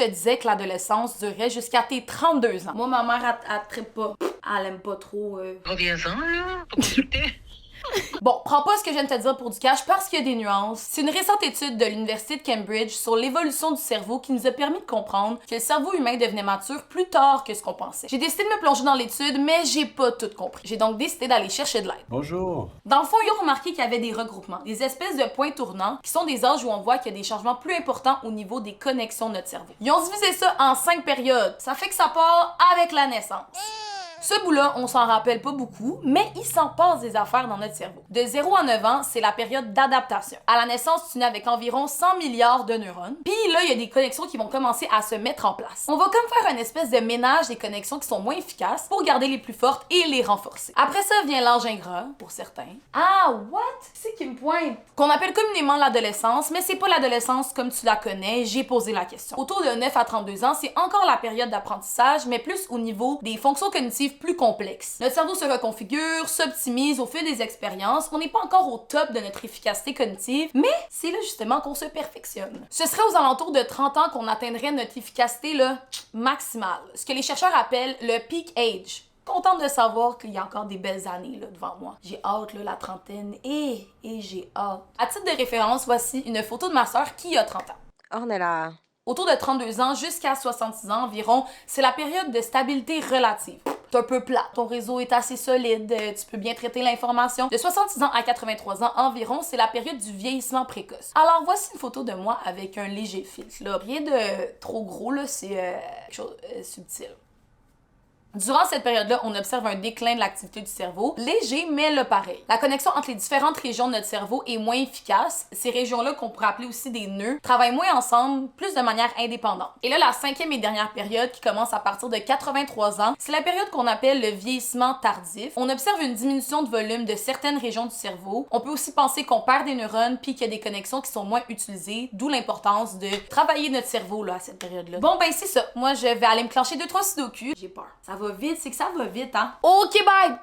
te disais que l'adolescence durait jusqu'à tes 32 ans. Moi, ma mère, elle trippe pas. Elle aime pas trop... Reviens-en, là, pour consulter. Bon, prends pas ce que je viens de te dire pour du cash parce qu'il y a des nuances. C'est une récente étude de l'Université de Cambridge sur l'évolution du cerveau qui nous a permis de comprendre que le cerveau humain devenait mature plus tard que ce qu'on pensait. J'ai décidé de me plonger dans l'étude, mais j'ai pas tout compris. J'ai donc décidé d'aller chercher de l'aide. Bonjour. Dans le fond, ils ont remarqué qu'il y avait des regroupements, des espèces de points tournants, qui sont des âges où on voit qu'il y a des changements plus importants au niveau des connexions de notre cerveau. Ils ont divisé ça en 5 périodes. Ça fait que ça part avec la naissance. Ce bout-là, on s'en rappelle pas beaucoup, mais il s'en passe des affaires dans notre cerveau. De 0 à 9 ans, c'est la période d'adaptation. À la naissance, tu nais avec environ 100 milliards de neurones. Puis là, il y a des connexions qui vont commencer à se mettre en place. On va comme faire une espèce de ménage des connexions qui sont moins efficaces pour garder les plus fortes et les renforcer. Après ça vient l'âge ingrat, pour certains. Ah, what? C'est qui me pointe? Qu'on appelle communément l'adolescence, mais c'est pas l'adolescence comme tu la connais, j'ai posé la question. Autour de 9 à 32 ans, c'est encore la période d'apprentissage, mais plus au niveau des fonctions cognitives plus complexes. Notre cerveau se reconfigure, s'optimise au fil des expériences. On n'est pas encore au top de notre efficacité cognitive, mais c'est là justement qu'on se perfectionne. Ce serait aux alentours de 30 ans qu'on atteindrait notre efficacité là, maximale, ce que les chercheurs appellent le peak age. Contente de savoir qu'il y a encore des belles années là, devant moi. J'ai hâte, là, la trentaine, et j'ai hâte. À titre de référence, voici une photo de ma sœur qui a 30 ans. Ornella. Autour de 32 ans jusqu'à 66 ans environ, c'est la période de stabilité relative. C'est un peu plat. Ton réseau est assez solide, tu peux bien traiter l'information. De 66 ans à 83 ans environ, c'est la période du vieillissement précoce. Alors voici une photo de moi avec un léger filtre. Là. Rien de trop gros, là, c'est quelque chose de subtil. Durant cette période-là, on observe un déclin de l'activité du cerveau, léger mais là pareil. La connexion entre les différentes régions de notre cerveau est moins efficace. Ces régions-là, qu'on pourrait appeler aussi des nœuds, travaillent moins ensemble, plus de manière indépendante. Et là, la 5e et dernière période, qui commence à partir de 83 ans, c'est la période qu'on appelle le vieillissement tardif. On observe une diminution de volume de certaines régions du cerveau. On peut aussi penser qu'on perd des neurones puis qu'il y a des connexions qui sont moins utilisées, d'où l'importance de travailler notre cerveau là, à cette période-là. Bon, ben c'est ça. Moi, je vais aller me clencher 2-3 sudoku. J'ai peur. Ça va vite, c'est que ça va vite, hein? OK, bye!